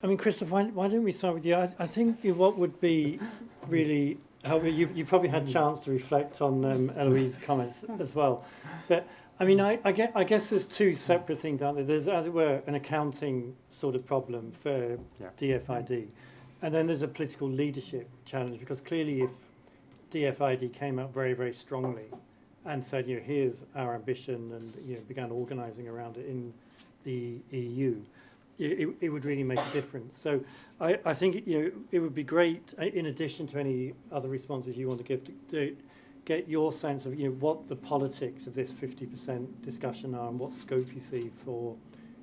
I mean, Christoph, why don't we start with you? I think what would be really helpful, you probably had a chance to reflect on Eloise's comments as well. But I mean, I guess there's two separate things, aren't there? There's, as it were, an accounting sort of problem for DFID. And then there's a political leadership challenge, because clearly if DFID came out very, very strongly and said, here's our ambition, and began organising around it in the EU, it would really make a difference. So I think it would be great, in addition to any other responses you want to give, to get your sense of what the politics of this 50% discussion are, and what scope you see for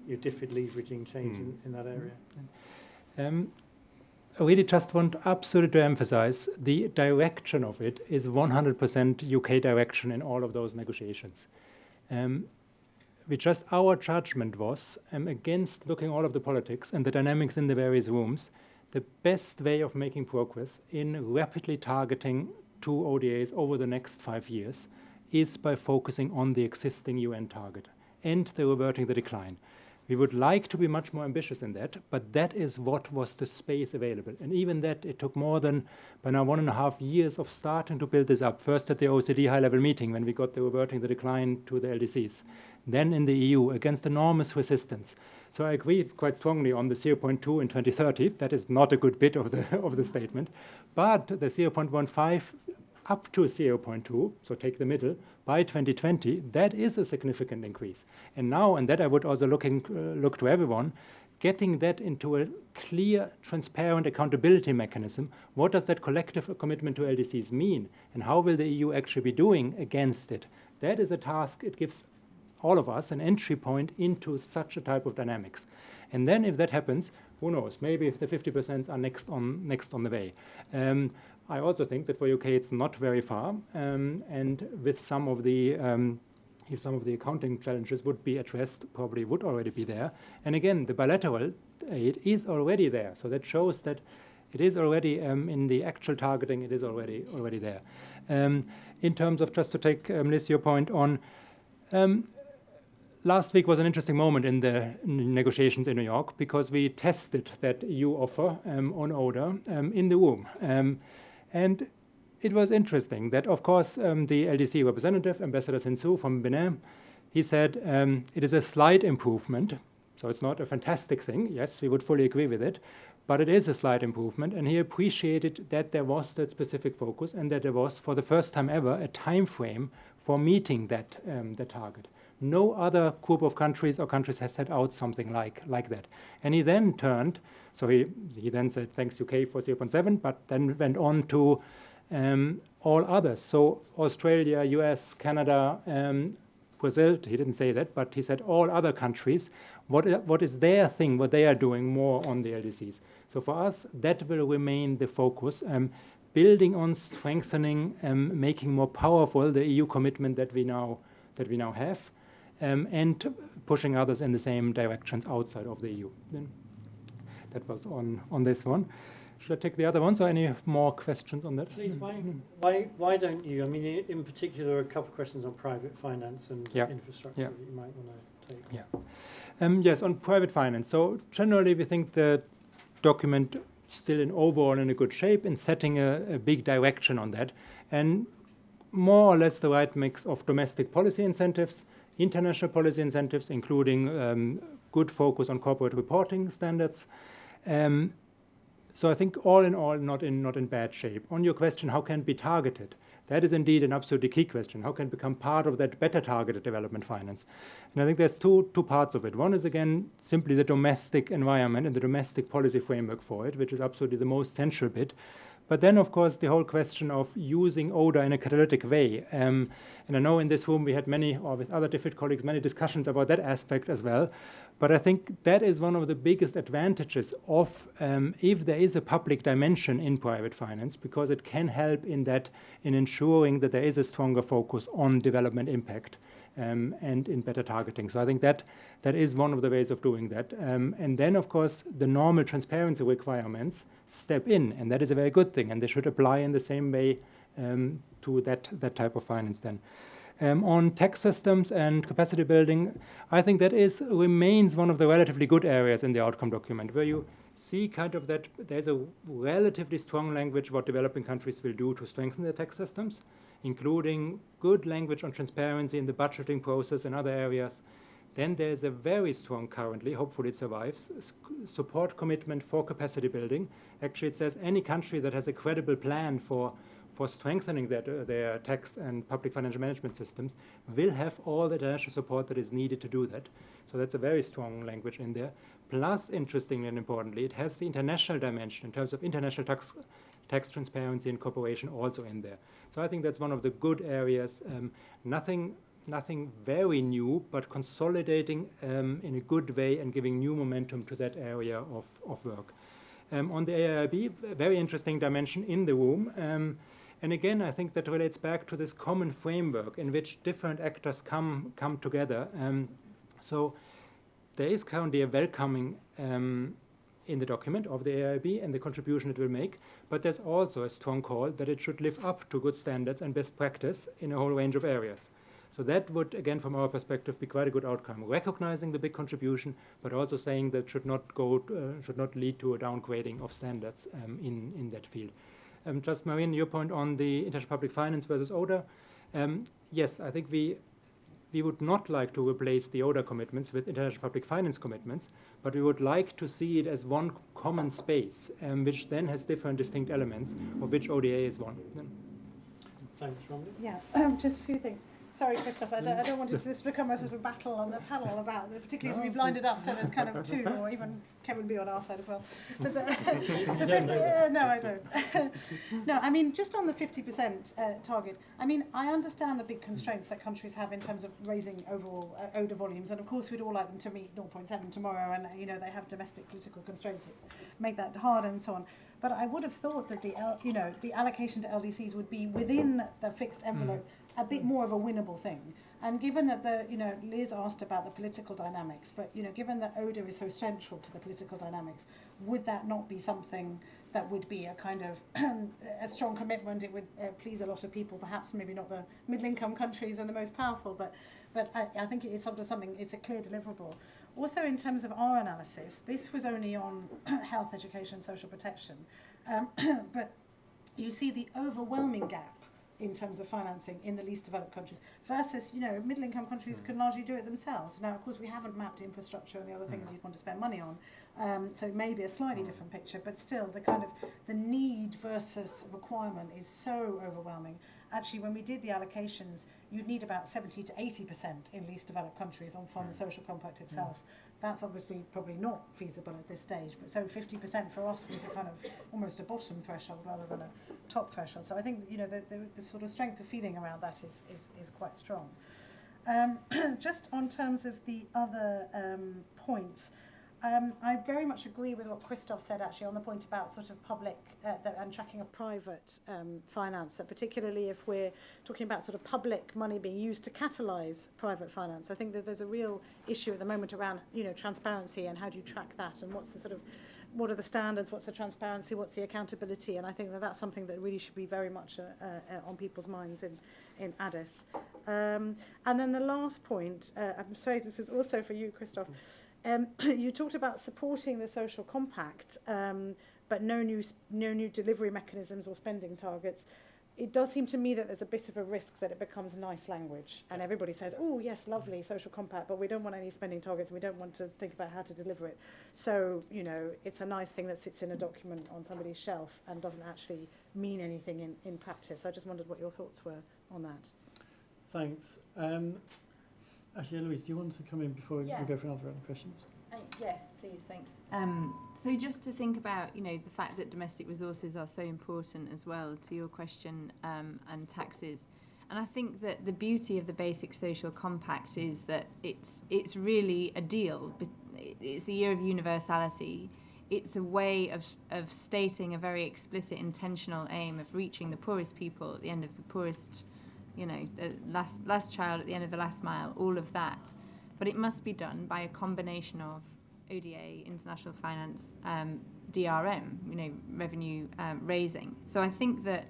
DFID leveraging change in that area. I really just want absolutely to emphasize the direction of it is 100% UK direction in all of those negotiations. Our judgment was, against looking all of the politics and the dynamics in the various rooms, the best way of making progress in rapidly targeting 2 ODAs over the next 5 years is by focusing on the existing UN target and the reverting the decline. We would like to be much more ambitious in that, but that is what was the space available. And even that, it took more than, by now, 1.5 years of starting to build this up. First at the OECD high-level meeting, when we got the reverting the decline to the LDCs. Then in the EU, against enormous resistance. So I agree quite strongly on the 0.2 in 2030. That is not a good bit of the statement. But the 0.15 up to 0.2, so take the middle, by 2020, that is a significant increase. And now, and that I would also look to everyone, getting that into a clear, transparent accountability mechanism. What does that collective commitment to LDCs mean? And how will the EU actually be doing against it? That is a task. It gives all of us an entry point into such a type of dynamics. And then if that happens, who knows, maybe if the 50% are next on the way. I also think that for UK it's not very far, and with some of the if some of the accounting challenges would be addressed, probably would already be there. And again, the bilateral aid is already there, so that shows that it is already in the actual targeting. It is already there. In terms of, just to take Liz, your point on. Last week was an interesting moment in the negotiations in New York, because we tested that EU offer on ODA in the room. And it was interesting that, of course, the LDC representative, Ambassador Sinsou from Benin, he said it is a slight improvement. So it's not a fantastic thing. Yes, we would fully agree with it. But it is a slight improvement. And he appreciated that there was that specific focus, and that there was, for the first time ever, a time frame for meeting that the target. No other group of countries or countries has set out something like that. And he then turned, so he then said, thanks UK for 0.7, but then went on to all others. So Australia, US, Canada, Brazil, he didn't say that, but he said all other countries, what is their thing, what they are doing more on the LDCs. So for us, that will remain the focus, building on, strengthening, making more powerful the EU commitment that we now have. And pushing others in the same directions outside of the EU. Then that was on this one. Should I take the other ones, or any more questions on that? Please, why don't you? I mean, in particular, a couple of questions on private finance and infrastructure that you might want to take. Yeah. Yes, on private finance. So generally, we think the document still overall in a good shape in setting a big direction on that, and more or less the right mix of domestic policy incentives, international policy incentives, including good focus on corporate reporting standards. So I think all in all, not in bad shape. On your question, how can it be targeted? That is indeed an absolutely key question. How can it become part of that better targeted development finance? And I think there's two parts of it. One is, again, simply the domestic environment and the domestic policy framework for it, which is absolutely the most central bit. But then, of course, the whole question of using ODA in a catalytic way. And I know in this room we had many, or with other DFID colleagues, many discussions about that aspect as well. But I think that is one of the biggest advantages of if there is a public dimension in private finance, because it can help in ensuring that there is a stronger focus on development impact and in better targeting. So I think that is one of the ways of doing that. And then, of course, the normal transparency requirements step in, and that is a very good thing, and they should apply in the same way to that type of finance then. On tax systems and capacity building, I think that remains one of the relatively good areas in the outcome document, where you see kind of that there's a relatively strong language what developing countries will do to strengthen their tax systems, including good language on transparency in the budgeting process and other areas. Then there's a very strong currently, hopefully it survives, support commitment for capacity building. Actually, it says any country that has a credible plan for strengthening their tax and public financial management systems will have all the international support that is needed to do that. So that's a very strong language in there. Plus, interestingly and importantly, it has the international dimension in terms of international tax transparency and cooperation also in there. So I think that's one of the good areas. Nothing very new, but consolidating in a good way and giving new momentum to that area of work. On the AIIB, a very interesting dimension in the room. And again, I think that relates back to this common framework in which different actors come together. So there is currently a welcoming in the document of the AIIB and the contribution it will make, but there's also a strong call that it should live up to good standards and best practice in a whole range of areas. So that would, again, from our perspective, be quite a good outcome, recognizing the big contribution, but also saying that should not lead to a downgrading of standards in that field. Just, Marine, your point on the international public finance versus ODA. Yes, I think we would not like to replace the ODA commitments with international public finance commitments, but we would like to see it as one common space, which then has different distinct elements, of which ODA is one. Thanks, Romney. Yeah, just a few things. Sorry, Christoph, I don't want this to become a sort of battle on the panel about, particularly as we've lined it up, so there's kind of two, or even Kevin be on our side as well. But the 50, no, I don't. No, I mean, just on the 50% target, I mean, I understand the big constraints that countries have in terms of raising overall ODA volumes, and of course we'd all like them to meet 0.7 tomorrow, and they have domestic political constraints that make that hard and so on. But I would have thought that the allocation to LDCs would be within the fixed envelope a bit more of a winnable thing. And given that Liz asked about the political dynamics, but given that ODA is so central to the political dynamics, would that not be something that would be a kind of a strong commitment? It would please a lot of people, perhaps maybe not the middle-income countries and the most powerful, but I think it is something. It's a clear deliverable. Also, in terms of our analysis, this was only on health, education, social protection, but you see the overwhelming gap in terms of financing in the least developed countries versus, middle-income countries can largely do it themselves. Now, of course, we haven't mapped infrastructure and the other things you'd want to spend money on, so it may be a slightly different picture, but still, the need versus requirement is so overwhelming. Actually, when we did the allocations, you'd need about 70 to 80% in least developed countries on the social compact itself. That's obviously probably not feasible at this stage, but so 50% for us was a kind of almost a bottom threshold rather than a top threshold. So I think the sort of strength of feeling around that is quite strong. Just on terms of the other points, I very much agree with what Christoph said actually on the point about sort of public and tracking of private finance, particularly if we're talking about sort of public money being used to catalyse private finance. I think that there's a real issue at the moment around transparency and how do you track that and what are the standards, what's the transparency, what's the accountability, and I think that that's something that really should be very much on people's minds in Addis. And then the last point, I'm sorry, this is also for you, Christoph. You talked about supporting the social compact, but no new delivery mechanisms or spending targets. It does seem to me that there's a bit of a risk that it becomes nice language, and everybody says, "Oh yes, lovely social compact," but we don't want any spending targets, and we don't want to think about how to deliver it. So it's a nice thing that sits in a document on somebody's shelf and doesn't actually mean anything in practice. So I just wondered what your thoughts were on that. Thanks. Actually, Eloise, do you want to come in before we go for another round of questions? Yes, please, thanks. So just to think about, the fact that domestic resources are so important as well, to your question, and taxes. And I think that the beauty of the basic social compact is that it's really a deal. It's the year of universality. It's a way of stating a very explicit, intentional aim of reaching the poorest people at the end of the poorest, the last child at the end of the last mile, all of that. But it must be done by a combination of ODA, international finance, DRM, revenue raising. So I think that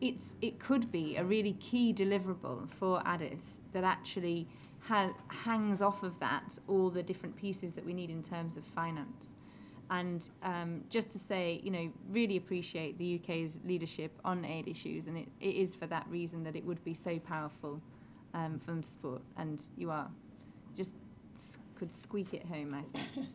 it could be a really key deliverable for Addis that actually hangs off of that all the different pieces that we need in terms of finance. And just to say, you know, really appreciate the UK's leadership on aid issues, and it is for that reason that it would be so powerful from sport, and you are just could squeak it home, I think.